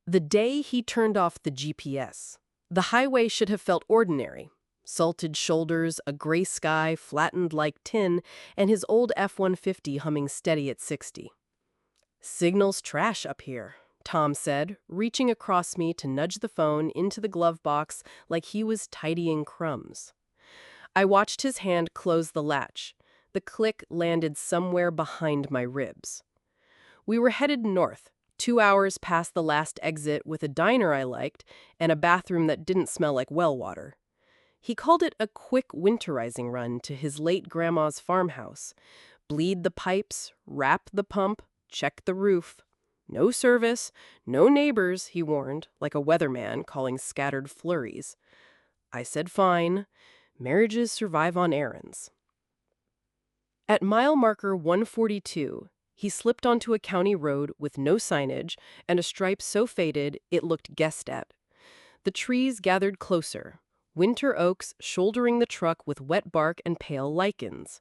The day he turned off the GPS, the highway should have felt ordinary. Salted shoulders, a gray sky flattened like tin, and his old F-150 humming steady at 60. "Signal's trash up here," Tom said, reaching across me to nudge the phone into the glove box like he was tidying crumbs. I watched his hand close the latch. The click landed somewhere behind my ribs. We were headed north, 2 hours past the last exit with a diner I liked and a bathroom that didn't smell like well water. He called it a quick winterizing run to his late grandma's farmhouse. Bleed the pipes, wrap the pump, check the roof. No service, no neighbors, he warned, like a weatherman calling scattered flurries. I said fine. Marriages survive on errands. At mile marker 142, he slipped onto a county road with no signage and a stripe so faded it looked guessed at. The trees gathered closer, winter oaks shouldering the truck with wet bark and pale lichens.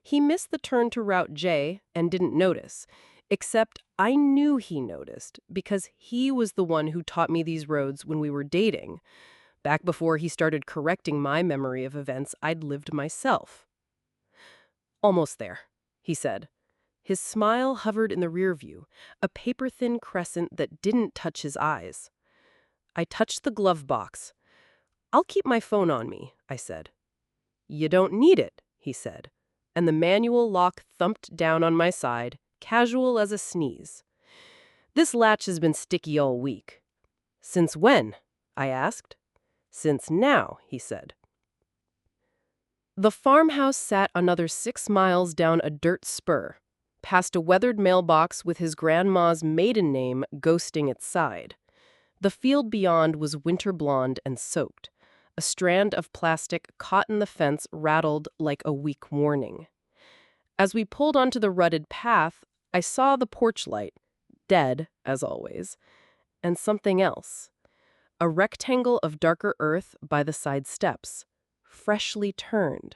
He missed the turn to Route J and didn't notice, except I knew he noticed because he was the one who taught me these roads when we were dating, back before he started correcting my memory of events I'd lived myself. "Almost there," he said. His smile hovered in the rear view, a paper-thin crescent that didn't touch his eyes. I touched the glove box. "I'll keep my phone on me," I said. "You don't need it," he said, and the manual lock thumped down on my side, casual as a sneeze. "This latch has been sticky all week." "Since when?" I asked. "Since now," he said. The farmhouse sat another 6 miles down a dirt spur, past a weathered mailbox with his grandma's maiden name ghosting its side. The field beyond was winter blonde and soaked. A strand of plastic caught in the fence rattled like a weak warning. As we pulled onto the rutted path, I saw the porch light, dead, as always, and something else. A rectangle of darker earth by the side steps, freshly turned,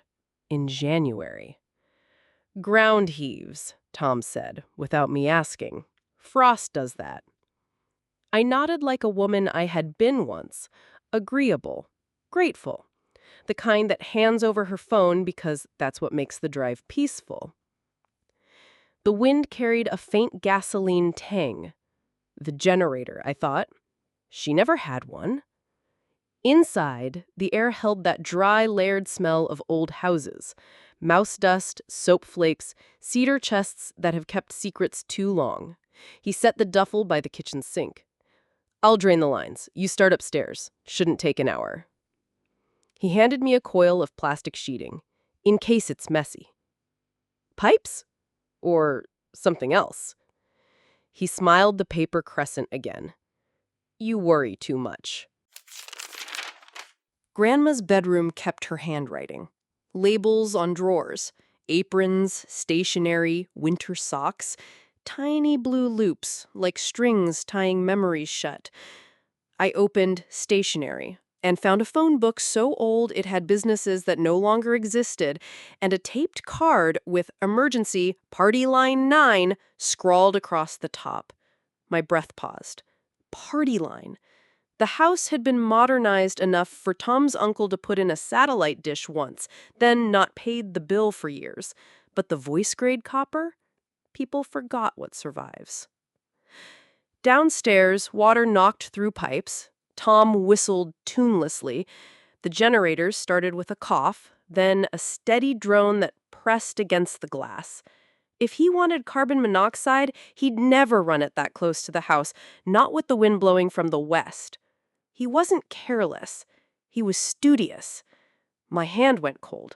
in January. "Ground heaves," Tom said, without me asking. "Frost does that." I nodded like a woman I had been once, agreeable, grateful, the kind that hands over her phone because that's what makes the drive peaceful. The wind carried a faint gasoline tang. The generator, I thought. She never had one. Inside, the air held that dry, layered smell of old houses. Mouse dust, soap flakes, cedar chests that have kept secrets too long. He set the duffel by the kitchen sink. "I'll drain the lines. You start upstairs. Shouldn't take an hour." He handed me a coil of plastic sheeting, in case it's messy. "Pipes? Or something else?" He smiled the paper crescent again. "You worry too much." Grandma's bedroom kept her handwriting. Labels on drawers, aprons, stationery, winter socks, tiny blue loops like strings tying memories shut. I opened stationery and found a phone book so old it had businesses that no longer existed and a taped card with "Emergency, Party Line 9" scrawled across the top. My breath paused. Party line. The house had been modernized enough for Tom's uncle to put in a satellite dish once, then not paid the bill for years. But the voice-grade copper? People forgot what survives. Downstairs, water knocked through pipes. Tom whistled tunelessly. The generators started with a cough, then a steady drone that pressed against the glass. If he wanted carbon monoxide, he'd never run it that close to the house, not with the wind blowing from the west. He wasn't careless. He was studious. My hand went cold.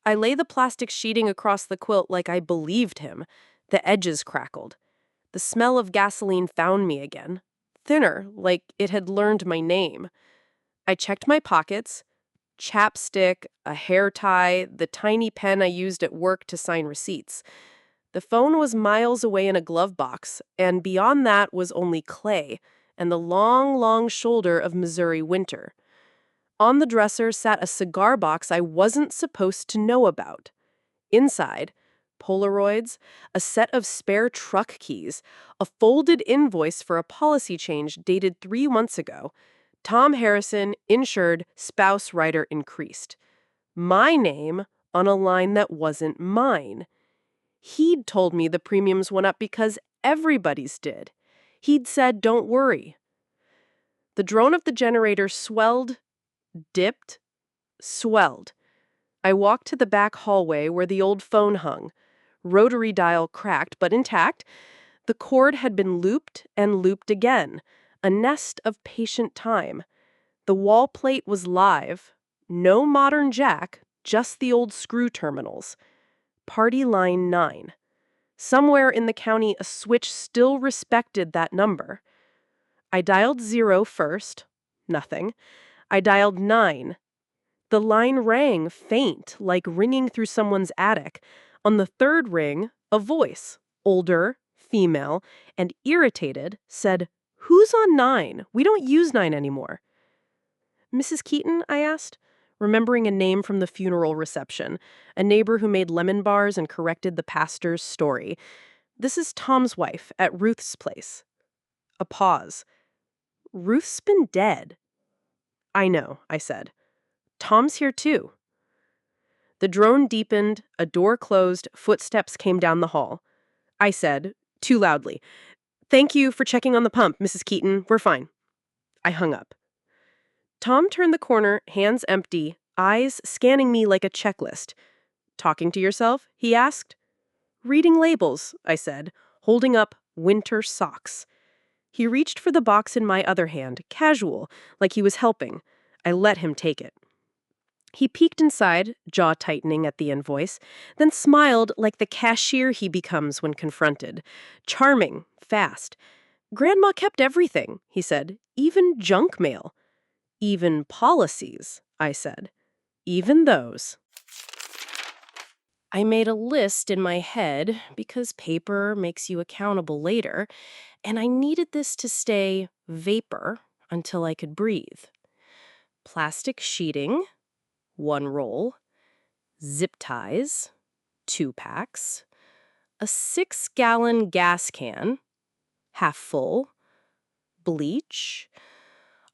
I lay the plastic sheeting across the quilt like I believed him. The edges crackled. The smell of gasoline found me again. Thinner, like it had learned my name. I checked my pockets. Chapstick, a hair tie, the tiny pen I used at work to sign receipts. The phone was miles away in a glove box, and beyond that was only clay and the long, long shoulder of Missouri winter. On the dresser sat a cigar box I wasn't supposed to know about. Inside, Polaroids, a set of spare truck keys, a folded invoice for a policy change dated 3 months ago. Tom Harrison, insured, spouse rider increased. My name on a line that wasn't mine. He'd told me the premiums went up because everybody's did. He'd said, don't worry. The drone of the generator swelled, dipped, swelled. I walked to the back hallway where the old phone hung. Rotary dial cracked, but intact. The cord had been looped and looped again. A nest of patient time. The wall plate was live. No modern jack, just the old screw terminals. Party line 9. Somewhere in the county, a switch still respected that number. I dialed 0 first. Nothing. I dialed 9. The line rang faint, like ringing through someone's attic. On the third ring, a voice, older, female, and irritated, said, "Who's on 9? We don't use 9 anymore." "Mrs. Keaton?" I asked, remembering a name from the funeral reception, a neighbor who made lemon bars and corrected the pastor's story. "This is Tom's wife at Ruth's place." A pause. "Ruth's been dead." "I know," I said. "Tom's here too." The drone deepened, a door closed, footsteps came down the hall. I said, too loudly, "Thank you for checking on the pump, Mrs. Keaton. We're fine." I hung up. Tom turned the corner, hands empty, eyes scanning me like a checklist. "Talking to yourself?" he asked. "Reading labels," I said, holding up winter socks. He reached for the box in my other hand, casual, like he was helping. I let him take it. He peeked inside, jaw tightening at the invoice, then smiled like the cashier he becomes when confronted. Charming, fast. "Grandma kept everything," he said, "even junk mail." "Even policies," I said. "Even those." I made a list in my head because paper makes you accountable later, and I needed this to stay vapor until I could breathe. Plastic sheeting, 1 roll. Zip ties, 2 packs. A 6-gallon gas can, half full. Bleach.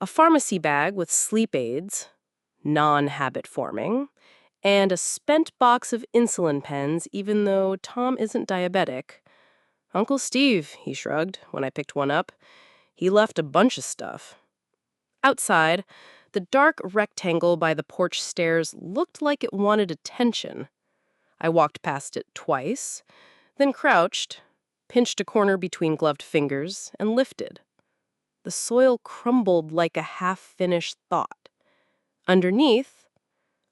A pharmacy bag with sleep aids, non-habit forming. And a spent box of insulin pens, even though Tom isn't diabetic. "Uncle Steve," he shrugged when I picked one up. "He left a bunch of stuff." Outside, the dark rectangle by the porch stairs looked like it wanted attention. I walked past it twice, then crouched, pinched a corner between gloved fingers, and lifted. The soil crumbled like a half-finished thought. Underneath,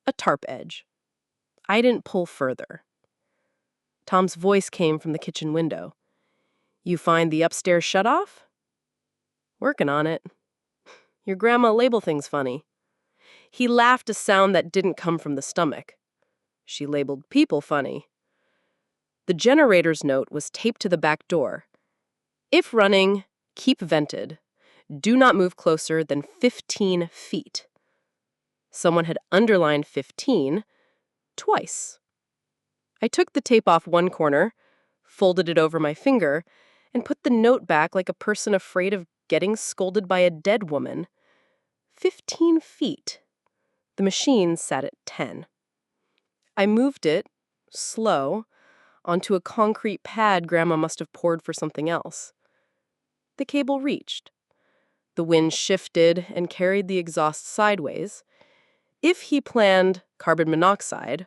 a tarp edge. I didn't pull further. Tom's voice came from the kitchen window. "You find the upstairs shutoff?" "Working on it. Your grandma label things funny." He laughed, a sound that didn't come from the stomach. "She labeled people funny." The generator's note was taped to the back door. "If running, keep vented. Do not move closer than 15 feet." Someone had underlined 15 twice. I took the tape off one corner, folded it over my finger, and put the note back like a person afraid of getting scolded by a dead woman. 15 feet. The machine sat at 10. I moved it, slow, onto a concrete pad Grandma must have poured for something else. The cable reached. The wind shifted and carried the exhaust sideways. If he planned carbon monoxide,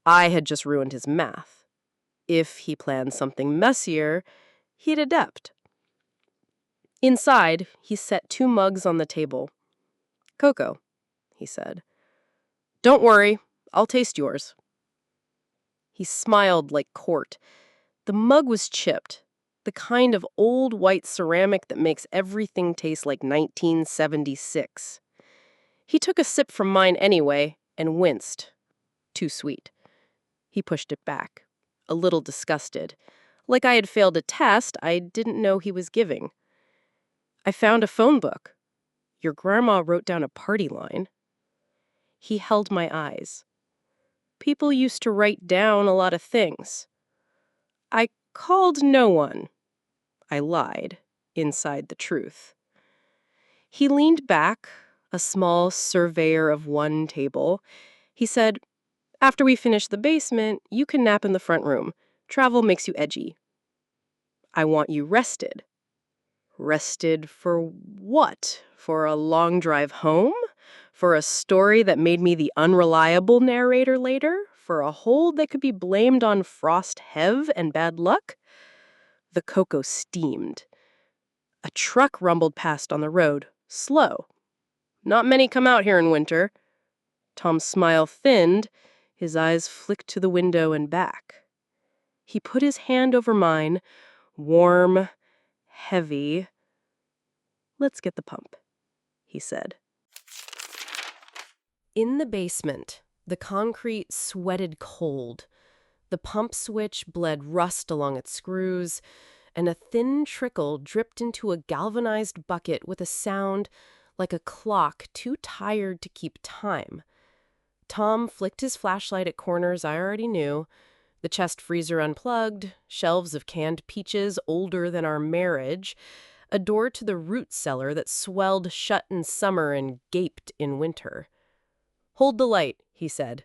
I had just ruined his math. If he planned something messier, he'd adapt. Inside, he set 2 mugs on the table. "Cocoa," he said. "Don't worry, I'll taste yours." He smiled like Court. The mug was chipped, the kind of old white ceramic that makes everything taste like 1976. He took a sip from mine anyway and winced. Too sweet. He pushed it back, a little disgusted. Like I had failed a test I didn't know he was giving. "I found a phone book. Your grandma wrote down a party line." He held my eyes. "People used to write down a lot of things." I called no one. I lied, inside the truth. He leaned back, a small surveyor of one table. He said, "After we finish the basement, you can nap in the front room. Travel makes you edgy. I want you rested." Rested for what? For a long drive home? For a story that made me the unreliable narrator later? For a hold that could be blamed on frost hev and bad luck? The cocoa steamed. A truck rumbled past on the road, slow. Not many come out here in winter. Tom's smile thinned. His eyes flicked to the window and back. He put his hand over mine, warm, heavy. "Let's get the pump," he said. In the basement, the concrete sweated cold. The pump switch bled rust along its screws, and a thin trickle dripped into a galvanized bucket with a sound like a clock too tired to keep time. Tom flicked his flashlight at corners I already knew, the chest freezer unplugged, shelves of canned peaches older than our marriage, a door to the root cellar that swelled shut in summer and gaped in winter. "Hold the light," he said,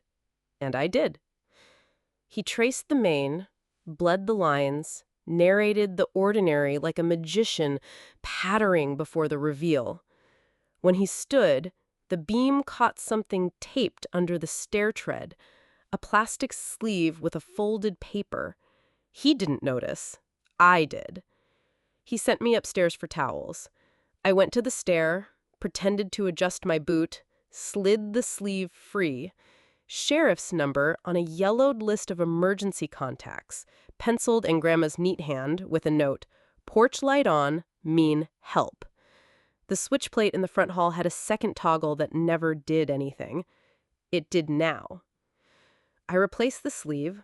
and I did. He traced the main, bled the lines, narrated the ordinary like a magician pattering before the reveal. When he stood, the beam caught something taped under the stair tread, a plastic sleeve with a folded paper. He didn't notice. I did. He sent me upstairs for towels. I went to the stair, pretended to adjust my boot, slid the sleeve free. Sheriff's number on a yellowed list of emergency contacts, penciled in Grandma's neat hand with a note, "Porch light on, mean help." The switch plate in the front hall had a second toggle that never did anything. It did now. I replaced the sleeve,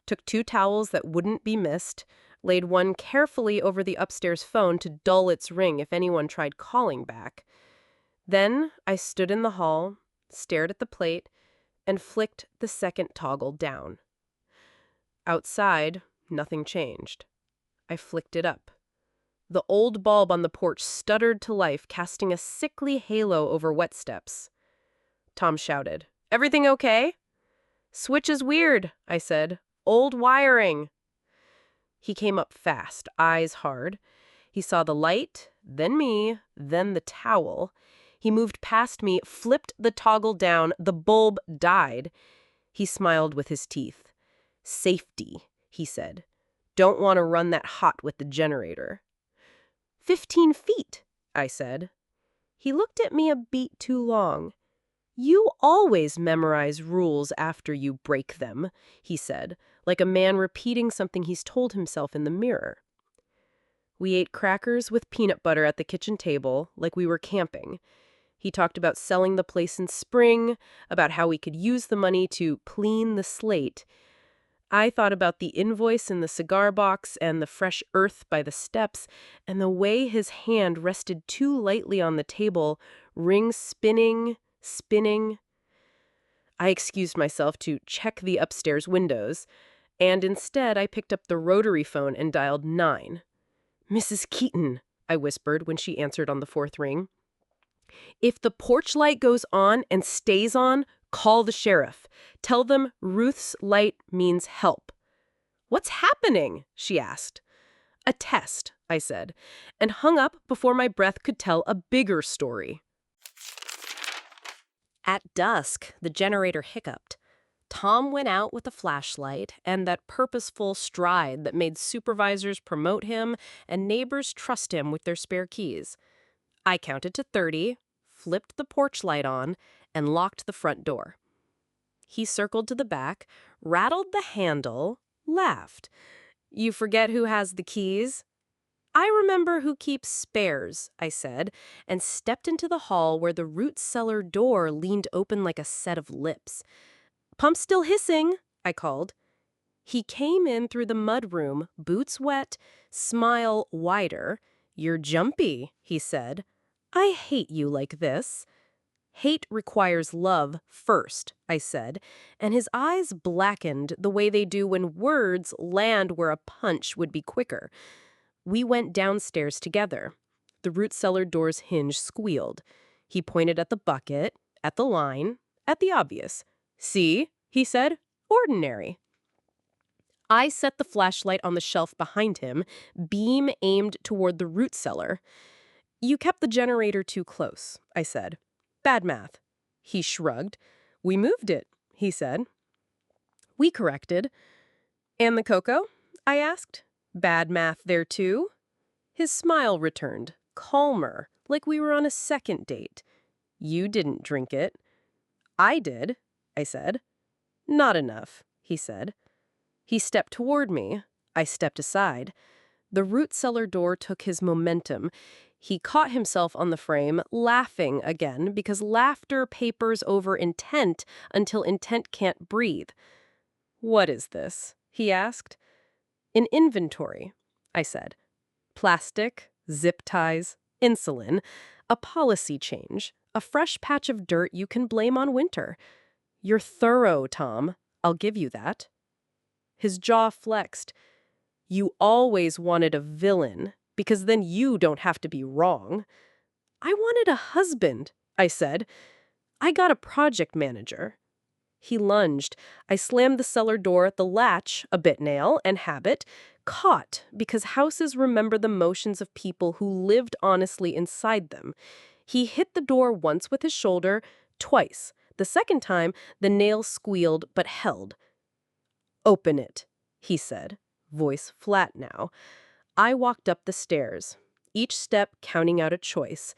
took 2 towels that wouldn't be missed, laid one carefully over the upstairs phone to dull its ring if anyone tried calling back. Then I stood in the hall, stared at the plate, and flicked the second toggle down. Outside, nothing changed. I flicked it up. The old bulb on the porch stuttered to life, casting a sickly halo over wet steps. Tom shouted, "Everything okay?" "Switch is weird," I said. "Old wiring." He came up fast, eyes hard. He saw the light, then me, then the towel. He moved past me, flipped the toggle down. The bulb died. He smiled with his teeth. "Safety," he said. "Don't want to run that hot with the generator." 15 feet, I said. He looked at me a beat too long. "You always memorize rules after you break them," he said, like a man repeating something he's told himself in the mirror. We ate crackers with peanut butter at the kitchen table, like we were camping. He talked about selling the place in spring, about how we could use the money to clean the slate. I thought about the invoice in the cigar box and the fresh earth by the steps, and the way his hand rested too lightly on the table, ring spinning, spinning. I excused myself to check the upstairs windows, and instead I picked up the rotary phone and dialed 9. "Mrs. Keaton," I whispered when she answered on the 4th ring. "If the porch light goes on and stays on, call the sheriff. Tell them Ruth's light means help." "What's happening?" she asked. "A test," I said, and hung up before my breath could tell a bigger story. At dusk, the generator hiccuped. Tom went out with a flashlight and that purposeful stride that made supervisors promote him and neighbors trust him with their spare keys. I counted to 30, flipped the porch light on, and locked the front door. He circled to the back, rattled the handle, laughed. "You forget who has the keys?" "I remember who keeps spares," I said, and stepped into the hall where the root cellar door leaned open like a set of lips. "Pump still hissing," I called. He came in through the mudroom, boots wet, smile wider. "You're jumpy," he said. "I hate you like this." Hate requires love first, I said, and his eyes blackened the way they do when words land where a punch would be quicker. We went downstairs together. The root cellar door's hinge squealed. He pointed at the bucket, at the line, at the obvious. "See," he said, "ordinary." I set the flashlight on the shelf behind him, beam aimed toward the root cellar. "You kept the generator too close," I said. "Bad math." He shrugged. "We moved it," he said. We corrected. "And the cocoa?" I asked. "Bad math there too?" His smile returned, calmer, like we were on a second date. "You didn't drink it." "I did," I said. "Not enough," he said. He stepped toward me. I stepped aside. The root cellar door took his momentum. He caught himself on the frame, laughing again, because laughter papers over intent until intent can't breathe. "What is this?" he asked. "An inventory," I said. "Plastic, zip ties, insulin, a policy change, a fresh patch of dirt you can blame on winter. You're thorough, Tom. I'll give you that." His jaw flexed. "You always wanted a villain, because then you don't have to be wrong." "I wanted a husband," I said. "I got a project manager." He lunged. I slammed the cellar door, the latch, a bit nail and habit, caught because houses remember the motions of people who lived honestly inside them. He hit the door once with his shoulder, twice. The second time, the nail squealed but held. "Open it," he said, voice flat now. I walked up the stairs, each step counting out a choice.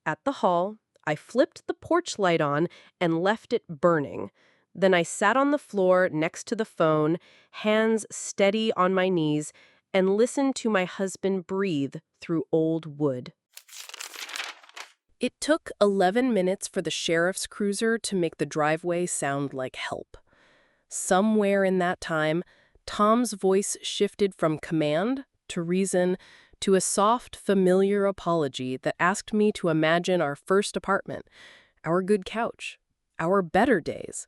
At the hall, I flipped the porch light on and left it burning. Then I sat on the floor next to the phone, hands steady on my knees, and listened to my husband breathe through old wood. It took 11 minutes for the sheriff's cruiser to make the driveway sound like help. Somewhere in that time, Tom's voice shifted from command to reason to a soft, familiar apology that asked me to imagine our first apartment, our good couch, our better days.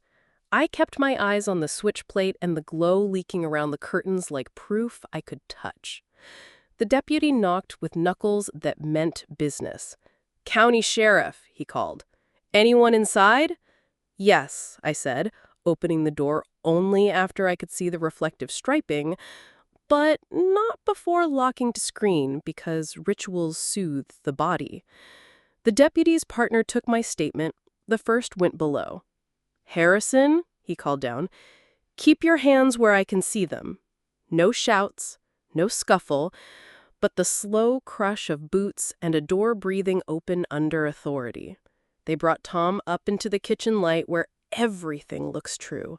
I kept my eyes on the switch plate and the glow leaking around the curtains like proof I could touch. The deputy knocked with knuckles that meant business. "County Sheriff," he called. "Anyone inside?" "Yes," I said, opening the door only after I could see the reflective striping, but not before locking to screen because rituals soothe the body. The deputy's partner took my statement. The first went below. "Harrison," he called down, "keep your hands where I can see them." No shouts, no scuffle, but the slow crush of boots and a door breathing open under authority. They brought Tom up into the kitchen light where everything looks true.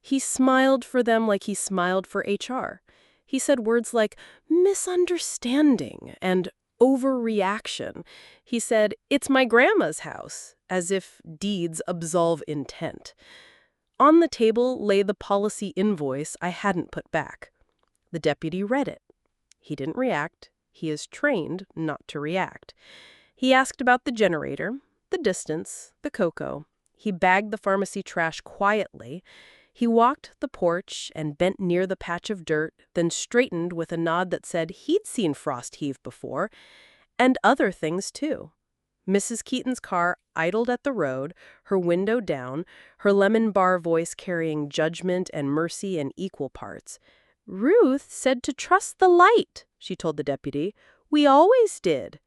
He smiled for them like he smiled for HR. He said words like misunderstanding and overreaction. He said, "It's my grandma's house," as if deeds absolve intent. On the table lay the policy invoice I hadn't put back. The deputy read it. He didn't react. He is trained not to react. He asked about the generator, the distance, the cocoa. He bagged the pharmacy trash quietly. He walked the porch and bent near the patch of dirt, then straightened with a nod that said he'd seen frost heave before, and other things too. Mrs. Keaton's car idled at the road, her window down, her lemon bar voice carrying judgment and mercy in equal parts. "Ruth said to trust the light," she told the deputy. "We always did."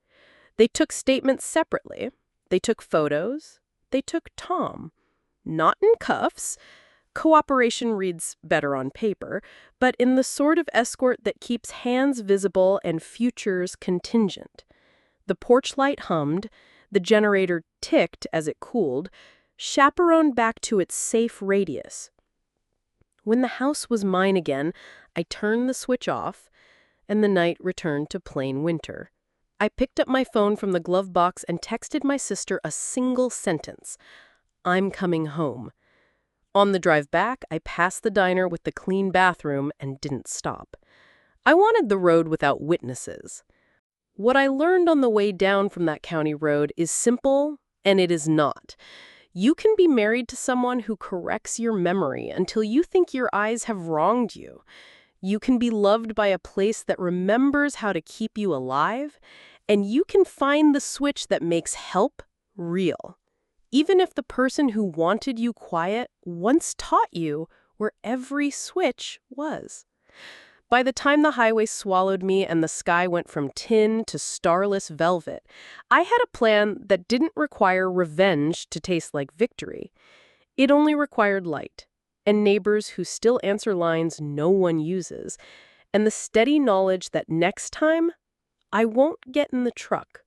They took statements separately. They took photos. They took Tom. Not in cuffs. Cooperation reads better on paper, but in the sort of escort that keeps hands visible and futures contingent. The porch light hummed. The generator ticked as it cooled, chaperoned back to its safe radius. When the house was mine again, I turned the switch off, and the night returned to plain winter. I picked up my phone from the glove box and texted my sister a single sentence. "I'm coming home." On the drive back, I passed the diner with the clean bathroom and didn't stop. I wanted the road without witnesses. What I learned on the way down from that county road is simple And it is not. You can be married to someone who corrects your memory until you think your eyes have wronged you. You can be loved by a place that remembers how to keep you alive, and you can find the switch that makes help real. Even if the person who wanted you quiet once taught you where every switch was. By the time the highway swallowed me and the sky went from tin to starless velvet, I had a plan that didn't require revenge to taste like victory. It only required light, and neighbors who still answer lines no one uses, and the steady knowledge that next time, I won't get in the truck.